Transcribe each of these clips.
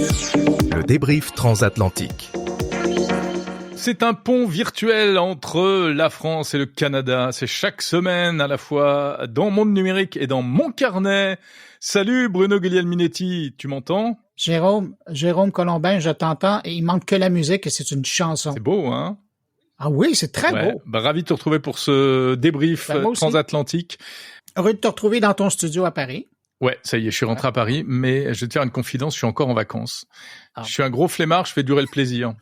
Le débrief transatlantique. C'est un pont virtuel entre la France et le Canada. C'est chaque semaine à la fois dans Monde Numérique et dans Mon Carnet. Salut Bruno Guglielminetti, tu m'entends? Jérôme Colombin, je t'entends et il manque que la musique et c'est une chanson. C'est beau, hein? Ah oui, c'est très beau. Ravi de te retrouver pour ce débrief transatlantique. Heureux de te retrouver dans ton studio à Paris. Ouais, ça y est, je suis rentré à Paris, mais je vais te faire une confidence, je suis encore en vacances. Je suis un gros flemmard, je fais durer le plaisir.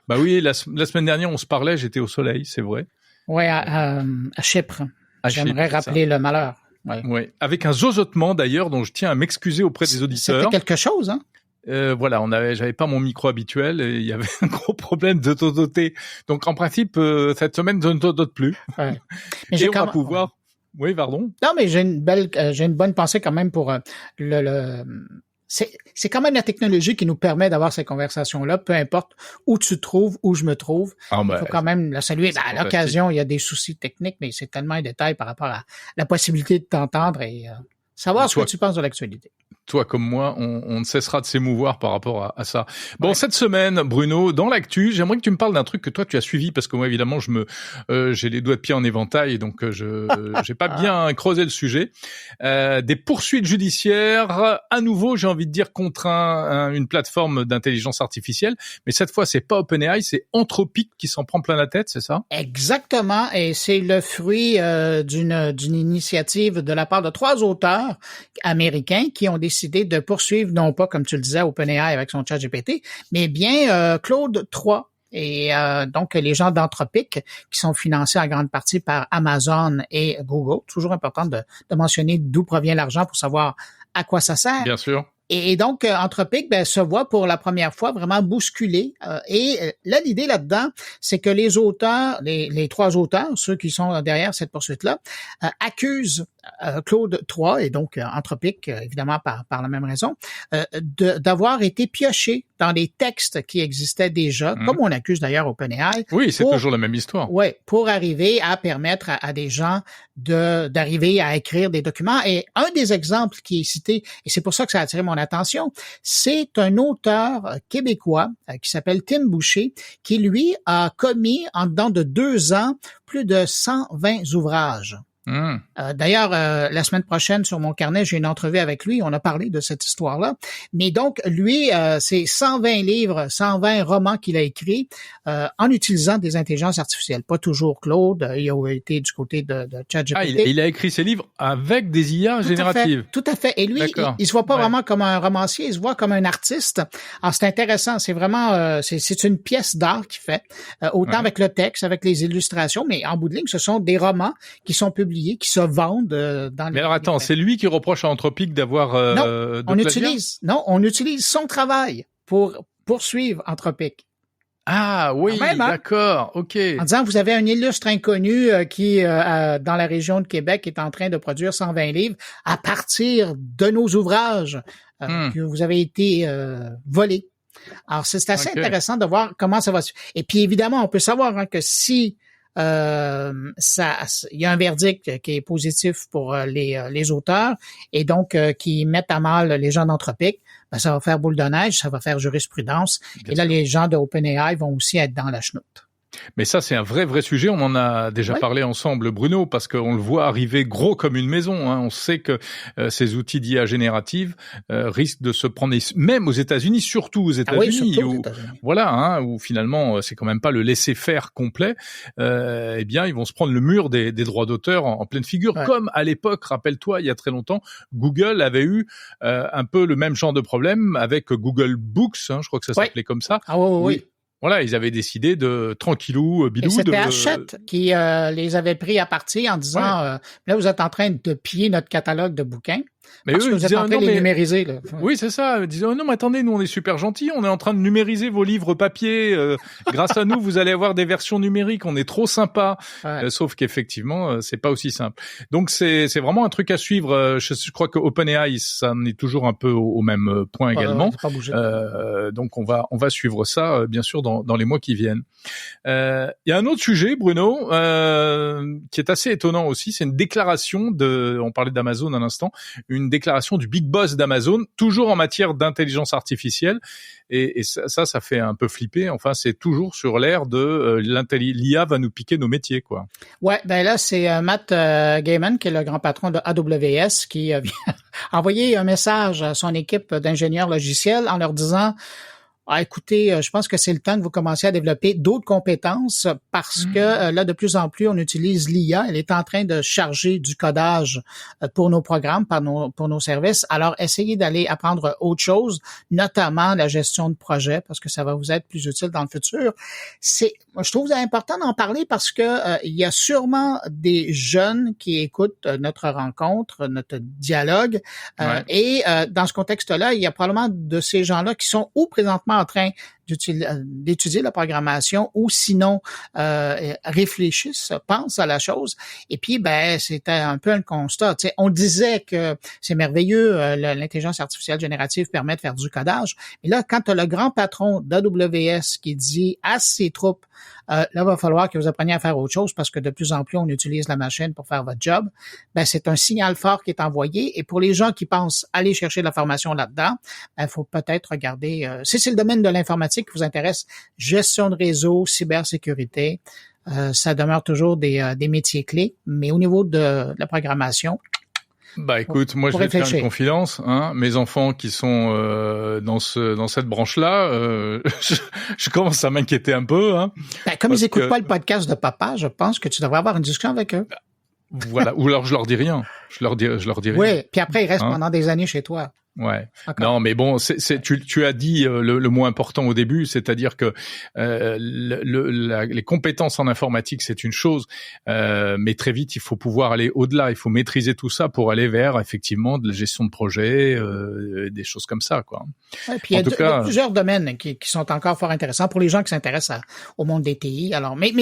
Bah oui, la semaine dernière, on se parlait, j'étais au soleil, c'est vrai. Ouais, à Chypre. J'aimerais rappeler le malheur. Ouais, avec un zozotement d'ailleurs, dont je tiens à m'excuser auprès des auditeurs. C'était quelque chose, hein? Voilà, j'avais pas mon micro habituel et il y avait un gros problème de tototer. Donc en principe, cette semaine, je ne totote plus. Ouais. Mais et on va pouvoir... Oui, pardon. Non, mais j'ai une bonne pensée quand même pour c'est quand même la technologie qui nous permet d'avoir ces conversations-là, peu importe où tu te trouves, où je me trouve. Il faut quand même la saluer. À l'occasion, il y a des soucis techniques, mais c'est tellement un détail par rapport à la possibilité de t'entendre et savoir ce que tu penses de l'actualité. Toi comme moi, on ne cessera de s'émouvoir par rapport à ça. Bon, cette semaine, Bruno, dans l'actu, j'aimerais que tu me parles d'un truc que toi tu as suivi parce que moi évidemment j'ai les doigts de pied en éventail, donc j'ai pas bien creusé le sujet. Des poursuites judiciaires, à nouveau, j'ai envie de dire contre une plateforme d'intelligence artificielle, mais cette fois c'est pas OpenAI, c'est Anthropic qui s'en prend plein la tête, c'est ça? Exactement, et c'est le fruit d'une initiative de la part de 3 auteurs américains qui ont décidé de poursuivre, non pas, comme tu le disais, OpenAI avec son ChatGPT, mais bien Claude 3. Et donc, les gens d'Anthropic, qui sont financés en grande partie par Amazon et Google. Toujours important de mentionner d'où provient l'argent pour savoir à quoi ça sert. Bien sûr. Et donc, Anthropic se voit pour la première fois vraiment bousculé. Et là, l'idée là-dedans, c'est que les auteurs, les 3 auteurs, ceux qui sont derrière cette poursuite-là, accusent Claude 3 et donc Anthropic, évidemment par la même raison, d'avoir été pioché dans les textes qui existaient déjà, comme on accuse d'ailleurs OpenAI. Oui, c'est toujours la même histoire. Oui, pour arriver à permettre à des gens d'arriver à écrire des documents. Et un des exemples qui est cité, et c'est pour ça que ça a attiré mon attention, c'est un auteur québécois qui s'appelle Tim Boucher, qui lui a commis en dedans de 2 ans plus de 120 ouvrages. D'ailleurs, la semaine prochaine, sur Mon Carnet, j'ai une entrevue avec lui. On a parlé de cette histoire-là. Mais donc, lui, c'est 120 livres, 120 romans qu'il a écrits en utilisant des intelligences artificielles. Pas toujours Claude. Il a été du côté de ChatGPT. Il a écrit ses livres avec des IA génératives. Tout à fait. Et lui, il se voit pas vraiment comme un romancier, il se voit comme un artiste. Alors, c'est intéressant. C'est vraiment, c'est une pièce d'art qu'il fait. Autant avec le texte, avec les illustrations, mais en bout de ligne, ce sont des romans qui sont publiés, qui se vendent dans les... Mais alors attends, c'est lui qui reproche à Anthropic d'avoir... on utilise son travail pour poursuivre Anthropic. Ah oui, d'accord, ok. En disant, vous avez un illustre inconnu qui, dans la région de Québec, est en train de produire 120 livres à partir de nos ouvrages que vous avez été volés. Alors, c'est assez intéressant de voir comment ça va se... Et puis, évidemment, on peut savoir que si il y a un verdict qui est positif pour les auteurs et donc qui mettent à mal les gens d'Anthropic, ça va faire boule de neige, ça va faire jurisprudence. Et là, les gens de OpenAI vont aussi être dans la chenoute. Mais ça, c'est un vrai sujet. On en a déjà parlé ensemble, Bruno, parce qu'on le voit arriver gros comme une maison. On sait que ces outils d'IA générative risquent de se prendre, même aux États-Unis, surtout aux États-Unis, où finalement c'est quand même pas le laisser-faire complet. Eh bien, ils vont se prendre le mur des droits d'auteur en pleine figure, comme à l'époque. Rappelle-toi, il y a très longtemps, Google avait eu un peu le même genre de problème avec Google Books. Je crois que ça s'appelait comme ça. Ah oui. Voilà, ils avaient décidé de tranquillou, bidou. Et c'était Hachette qui les avait pris à partie en disant là, vous êtes en train de piller notre catalogue de bouquins. Mais parce eux, que vous êtes en train de les numériser. Là. Oui, c'est ça. Ils disaient, non, mais attendez, nous, on est super gentils. On est en train de numériser vos livres papier. Grâce à nous, vous allez avoir des versions numériques. On est trop sympa. Sauf qu'effectivement, c'est pas aussi simple. Donc, c'est vraiment un truc à suivre. Je crois que OpenAI, ça en est toujours un peu au même point également. Pas bougé. Donc, on va suivre ça, bien sûr, dans les mois qui viennent. Il y a un autre sujet, Bruno, qui est assez étonnant aussi. C'est une déclaration on parlait d'Amazon à l'instant, une déclaration du big boss d'Amazon, toujours en matière d'intelligence artificielle. Et ça fait un peu flipper. Enfin, c'est toujours sur l'ère de l'IA va nous piquer nos métiers, quoi. Ouais, ben là, c'est Matt Gaiman, qui est le grand patron de AWS, qui vient envoyer un message à son équipe d'ingénieurs logiciels en leur disant: écoutez, je pense que c'est le temps que vous commenciez à développer d'autres compétences parce que là, de plus en plus, on utilise l'IA. Elle est en train de charger du codage pour nos programmes, pour nos services. Alors, essayez d'aller apprendre autre chose, notamment la gestion de projet, parce que ça va vous être plus utile dans le futur. Je trouve ça important d'en parler parce que il y a sûrement des jeunes qui écoutent notre rencontre, notre dialogue. Et dans ce contexte-là, il y a probablement de ces gens-là qui sont ou présentement en train d'étudier la programmation ou sinon réfléchissent, pensent à la chose. Et puis, c'était un peu un constat. Tu sais, on disait que c'est merveilleux, l'intelligence artificielle générative permet de faire du codage. Mais là, quand tu as le grand patron d'AWS qui dit à ses troupes, là, il va falloir que vous appreniez à faire autre chose parce que de plus en plus, on utilise la machine pour faire votre job. C'est un signal fort qui est envoyé. Et pour les gens qui pensent aller chercher de la formation là-dedans, il faut peut-être regarder, si c'est le domaine de l'informatique qui vous intéresse, gestion de réseau, cybersécurité, ça demeure toujours des métiers clés. Mais au niveau de la programmation, écoute, moi je vais te faire une confidence, hein. Mes enfants qui sont dans cette branche-là, je commence à m'inquiéter un peu, hein. Comme ils écoutent pas le podcast de papa, je pense que tu devrais avoir une discussion avec eux. Voilà, ou alors je leur dis rien. Je leur dis rien. Oui, puis après ils restent pendant des années chez toi. Ouais. Non, mais bon, tu as dit le mot important au début, c'est-à-dire que les compétences en informatique, c'est une chose, mais très vite, il faut pouvoir aller au-delà. Il faut maîtriser tout ça pour aller vers effectivement de la gestion de projet, des choses comme ça, quoi. Ouais, puis il y a plusieurs domaines qui sont encore fort intéressants pour les gens qui s'intéressent au monde des TI. Alors, mais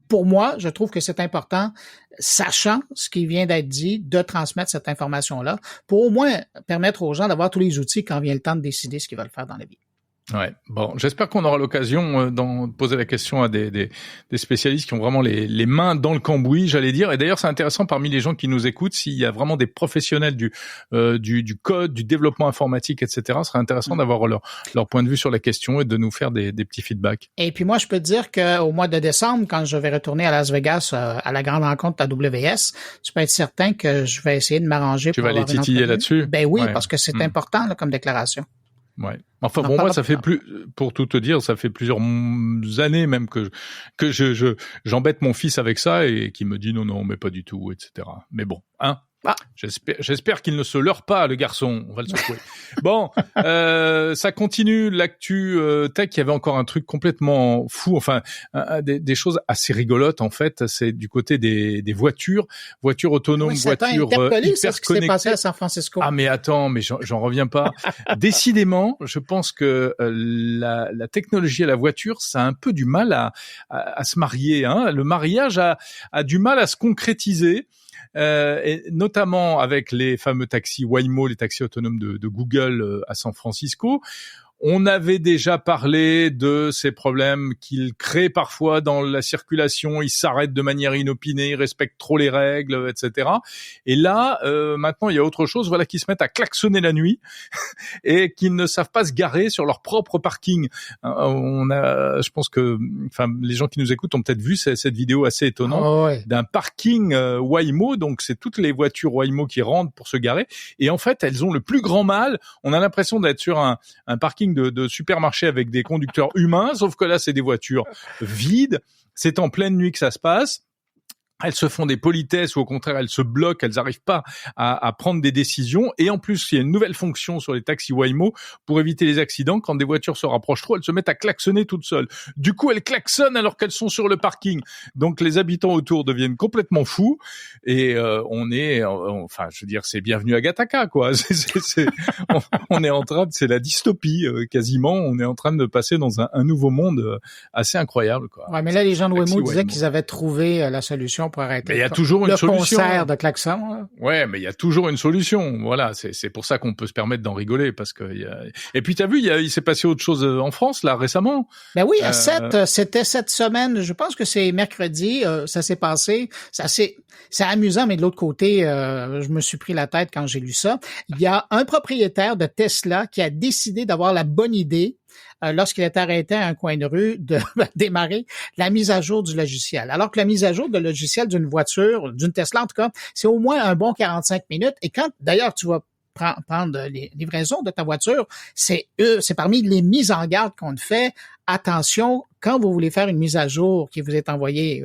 pour moi, je trouve que c'est important, sachant ce qui vient d'être dit, de transmettre cette information-là pour au moins permettre aux gens d'avoir tous les outils quand vient le temps de décider ce qu'ils veulent faire dans la vie. Ouais. Bon, j'espère qu'on aura l'occasion de poser la question à des spécialistes qui ont vraiment les mains dans le cambouis, j'allais dire. Et d'ailleurs, c'est intéressant parmi les gens qui nous écoutent, s'il y a vraiment des professionnels du code, du développement informatique, etc. Ce serait intéressant d'avoir leur point de vue sur la question et de nous faire des petits feedbacks. Et puis moi, je peux te dire qu'au mois de décembre, quand je vais retourner à Las Vegas à la grande rencontre AWS, tu peux être certain que je vais essayer de m'arranger. Tu vas les titiller là-dessus? Ben oui, ouais. Parce que c'est important là, comme déclaration. Ouais. Enfin bon, moi ça fait pour tout te dire, ça fait plusieurs années même que j'embête mon fils avec ça et qui me dit non mais pas du tout, etc. Mais bon, hein. J'espère qu'il ne se leurre pas, le garçon. On va le secouer. Bon, ça continue l'actu tech. Il y avait encore un truc complètement fou. Enfin, des choses assez rigolotes en fait. C'est du côté des voitures autonomes, voitures hyper connectées. C'est ce qui s'est passé à San Francisco. Ah mais attends, mais j'en reviens pas. Décidément, je pense que la technologie à la voiture, ça a un peu du mal à se marier. Hein. Le mariage a du mal à se concrétiser. Et notamment avec les fameux taxis Waymo, les taxis autonomes de Google à San Francisco. On avait déjà parlé de ces problèmes qu'ils créent parfois dans la circulation, ils s'arrêtent de manière inopinée, ils respectent trop les règles, etc. Et là, maintenant, il y a autre chose, voilà, qu'ils se mettent à klaxonner la nuit et qu'ils ne savent pas se garer sur leur propre parking. Je pense que, enfin, les gens qui nous écoutent ont peut-être vu cette vidéo assez étonnante d'un parking Waymo. Donc, c'est toutes les voitures Waymo qui rentrent pour se garer. Et en fait, elles ont le plus grand mal. On a l'impression d'être sur un parking de supermarché avec des conducteurs humains, sauf que là, c'est des voitures vides. C'est en pleine nuit que ça se passe. Elles se font des politesses ou au contraire elles se bloquent, elles n'arrivent pas à prendre des décisions. Et en plus, il y a une nouvelle fonction sur les taxis Waymo pour éviter les accidents. Quand des voitures se rapprochent trop, elles se mettent à klaxonner toutes seules. Du coup, elles klaxonnent alors qu'elles sont sur le parking. Donc les habitants autour deviennent complètement fous. Et enfin, je veux dire, c'est bienvenue à Gattaca, quoi. On est en train c'est la dystopie quasiment. On est en train de passer dans un nouveau monde assez incroyable, quoi. Ouais, mais là, les gens de Waymo disaient qu'ils avaient trouvé la solution solution pour arrêter il y a toujours une solution. Le concert de klaxons. Là. Ouais, mais il y a toujours une solution. Voilà, c'est pour ça qu'on peut se permettre d'en rigoler parce que et puis t'as vu, il s'est passé autre chose en France là récemment. Ben oui, c'était cette semaine. Je pense que c'est mercredi. Ça s'est passé. C'est amusant, mais de l'autre côté, je me suis pris la tête quand j'ai lu ça. Il y a un propriétaire de Tesla qui a décidé d'avoir la bonne idée lorsqu'il est arrêté à un coin de rue de démarrer la mise à jour du logiciel. Alors que la mise à jour de logiciel d'une voiture, d'une Tesla en tout cas, c'est au moins un bon 45 minutes. Et quand, d'ailleurs, tu vas prendre les livraisons de ta voiture, c'est parmi les mises en garde qu'on fait. Attention, quand vous voulez faire une mise à jour qui vous est envoyée,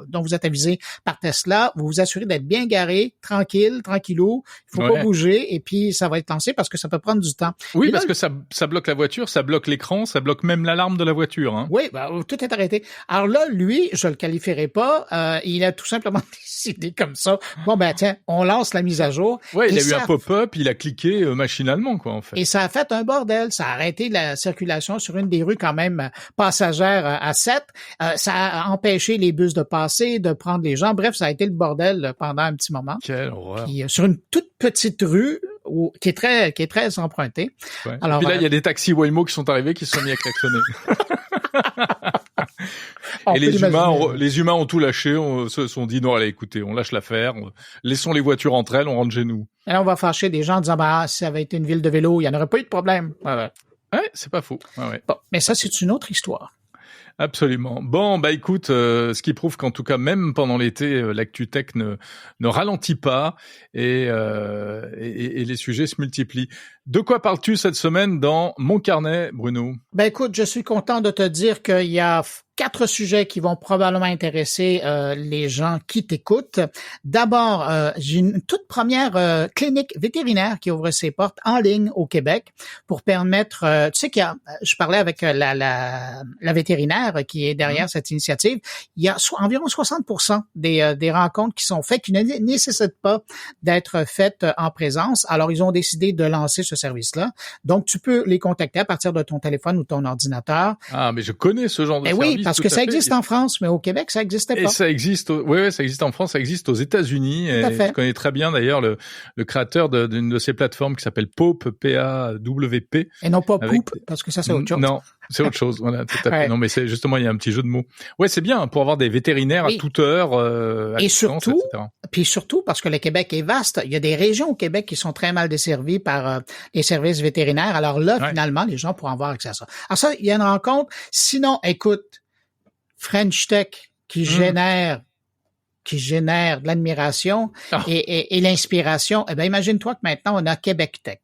dont vous êtes avisé par Tesla, vous vous assurez d'être bien garé, tranquillou, il faut pas bouger et puis ça va être lancé parce que ça peut prendre du temps. Oui, et parce que ça bloque la voiture, ça bloque l'écran, ça bloque même l'alarme de la voiture. Hein. Oui, tout est arrêté. Alors là, lui, je le qualifierais pas, il a tout simplement décidé comme ça. Bon ben tiens, on lance la mise à jour. Ouais, il a eu un pop-up, il a cliqué machinalement quoi en fait. Et ça a fait un bordel, ça a arrêté la circulation sur une des rues quand même passagère à 7. Ça a empêché les bus de passer, de prendre les gens. Bref, ça a été le bordel pendant un petit moment. Quelle horreur. Puis, sur une toute petite rue qui est très empruntée. Ouais. Alors, puis là, il y a des taxis Waymo qui sont arrivés, qui se sont mis à klaxonner. Et les humains ont tout lâché, se sont dit non, allez, écoutez, on lâche l'affaire, laissons les voitures entre elles, on rentre chez nous. Et là, on va fâcher des gens en disant si ça avait été une ville de vélo, il n'y en aurait pas eu de problème. Ouais, c'est pas faux. Ouais. Bon, mais ça, c'est une autre histoire. Absolument. Bon, écoute, ce qui prouve qu'en tout cas, même pendant l'été, l'actu tech ne ralentit pas et les sujets se multiplient. De quoi parles-tu cette semaine dans Mon Carnet, Bruno? Écoute, je suis content de te dire qu'il y a 4 sujets qui vont probablement intéresser les gens qui t'écoutent. D'abord, j'ai une toute première clinique vétérinaire qui ouvre ses portes en ligne au Québec pour permettre, tu sais je parlais avec la vétérinaire qui est derrière cette initiative, il y a environ 60% des rencontres qui sont faites qui ne nécessitent pas d'être faites en présence. Alors, ils ont décidé de lancer ce service-là. Donc, tu peux les contacter à partir de ton téléphone ou ton ordinateur. Ah, mais je connais ce genre de service. Oui, parce que ça existe en France, mais au Québec, ça n'existait pas. Et ça existe, ça existe en France, ça existe aux États-Unis. Et je connais très bien d'ailleurs le créateur d'une de ces plateformes qui s'appelle Pawp, P-A-W-P. Et non pas Poop, parce que ça, c'est autre chose. Non, c'est autre chose. Voilà, tout à fait. Non, mais c'est justement, il y a un petit jeu de mots. Ouais, c'est bien pour avoir des vétérinaires à toute heure, à distance, etc. Puis surtout, parce que le Québec est vaste, il y a des régions au Québec qui sont très mal desservies par les services vétérinaires. Alors là, finalement, les gens pourront avoir accès à ça. Alors ça, il y a une rencontre. Sinon, écoute, French Tech qui génère de l'admiration et l'inspiration. Eh ben, imagine-toi que maintenant, on a Québec Tech.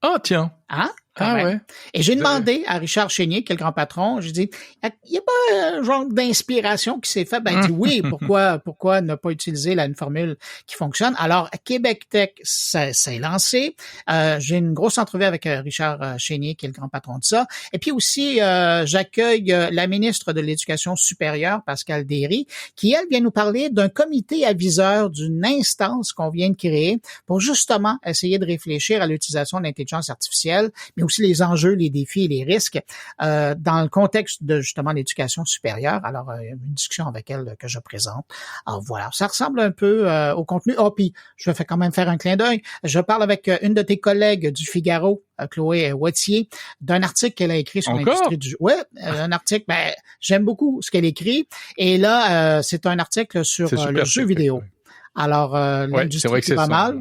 Ah, tiens. Hein? Ouais. Et j'ai demandé à Richard Chénier, qui est le grand patron, j'ai dit, il n'y a pas un genre d'inspiration qui s'est fait? Ben, il dit oui, pourquoi ne pas utiliser une formule qui fonctionne? Alors, Québec Tech, ça s'est lancé. J'ai une grosse entrevue avec Richard Chénier, qui est le grand patron de ça. Et puis aussi, j'accueille la ministre de l'Éducation supérieure, Pascale Derry, qui, elle, vient nous parler d'un comité aviseur, d'une instance qu'on vient de créer pour justement essayer de réfléchir à l'utilisation de l'intelligence artificielle, mais aussi les enjeux, les défis et les risques dans le contexte de justement l'éducation supérieure. Alors, une discussion avec elle que je présente. Alors voilà, ça ressemble un peu au contenu. Oh, puis je vais quand même faire un clin d'œil. Je parle avec une de tes collègues du Figaro, Chloé Wattier, d'un article qu'elle a écrit sur l'industrie du jeu. Ouais, un article, j'aime beaucoup ce qu'elle écit. Et là, c'est un article sur le jeu vidéo. Alors, l'industrie c'est pas mal.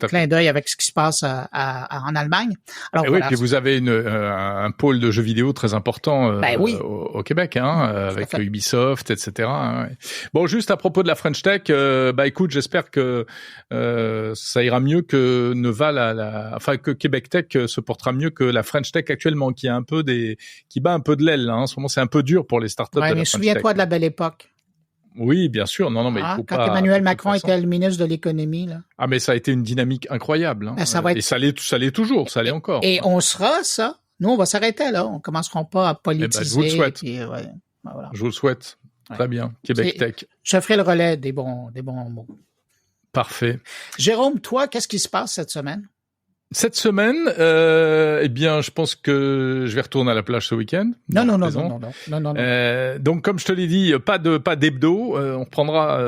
Clin d'œil avec ce qui se passe en Allemagne. Alors, oui, puis vous avez un pôle de jeux vidéo très important au Québec, avec Ubisoft, etc. Bon, juste à propos de la French Tech, écoute, j'espère que ça ira mieux que que Québec Tech se portera mieux que la French Tech actuellement, qui bat un peu de l'aile. En ce moment, c'est un peu dur pour les startups. Ouais, mais souviens-toi de la belle époque. Oui, bien sûr. Non, mais il faut pas. Quand Emmanuel Macron était le ministre de l'économie, là. Ah, mais ça a été une dynamique incroyable. Et ça l'est toujours, ça l'est encore. Et on sera ça. Nous, on va s'arrêter là. On commenceront pas à politiser. Je vous le souhaite. Je vous le souhaite. Très bien. Québec Tech. Je ferai le relais des bons mots. Parfait. Jérôme, toi, qu'est-ce qui se passe cette semaine? Cette semaine, eh bien, je pense que je vais retourner à la plage ce week-end. Non. Donc, comme je te l'ai dit, pas d'hebdo. On reprendra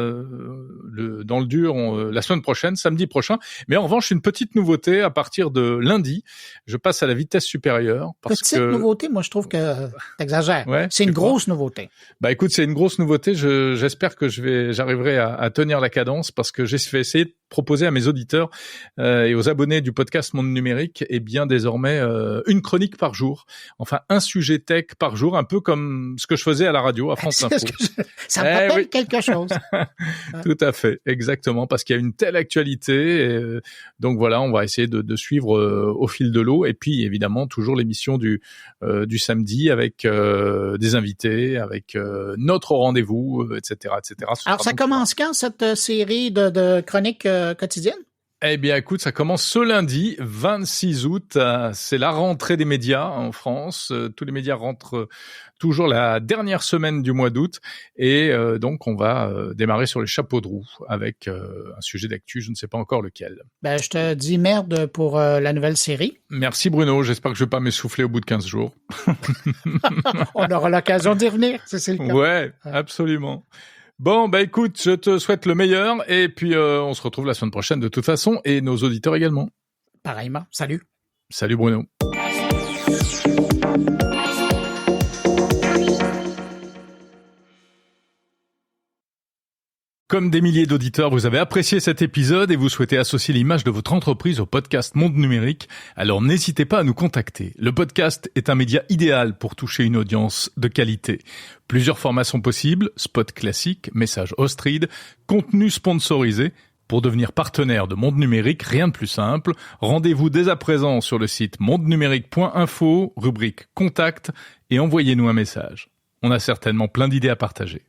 dans le dur la semaine prochaine, samedi prochain. Mais en revanche, une petite nouveauté à partir de lundi. Je passe à la vitesse supérieure. Petite nouveauté, moi, je trouve que t'exagères. Ouais, c'est une grosse nouveauté. Bah, écoute, c'est une grosse nouveauté. J'espère que j'arriverai à tenir la cadence parce que j'ai fait essayer de proposer à mes auditeurs et aux abonnés du podcast Monde Numérique, eh bien désormais une chronique par jour, enfin un sujet tech par jour, un peu comme ce que je faisais à la radio à France Info. Ça me rappelle quelque chose. Tout à fait, exactement, parce qu'il y a une telle actualité. Donc voilà, on va essayer de suivre au fil de l'eau, et puis évidemment toujours l'émission du samedi avec des invités, avec notre rendez-vous, etc., etc. Alors ça commence quand cette série de chroniques quotidiennes? Eh bien, écoute, ça commence ce lundi, 26 août. C'est la rentrée des médias en France. Tous les médias rentrent toujours la dernière semaine du mois d'août. Et donc, on va démarrer sur les chapeaux de roue avec un sujet d'actu, je ne sais pas encore lequel. Ben, je te dis merde pour la nouvelle série. Merci Bruno, j'espère que je vais pas m'essouffler au bout de 15 jours. On aura l'occasion d'y revenir, c'est le cas. Ouais, absolument. Bon, bah écoute, je te souhaite le meilleur et puis on se retrouve la semaine prochaine de toute façon et nos auditeurs également. Pareillement, salut. Salut Bruno. Comme des milliers d'auditeurs, vous avez apprécié cet épisode et vous souhaitez associer l'image de votre entreprise au podcast Monde Numérique, alors n'hésitez pas à nous contacter. Le podcast est un média idéal pour toucher une audience de qualité. Plusieurs formats sont possibles, spot classique, message host read, contenu sponsorisé. Pour devenir partenaire de Monde Numérique, rien de plus simple. Rendez-vous dès à présent sur le site mondenumérique.info, rubrique Contact, et envoyez-nous un message. On a certainement plein d'idées à partager.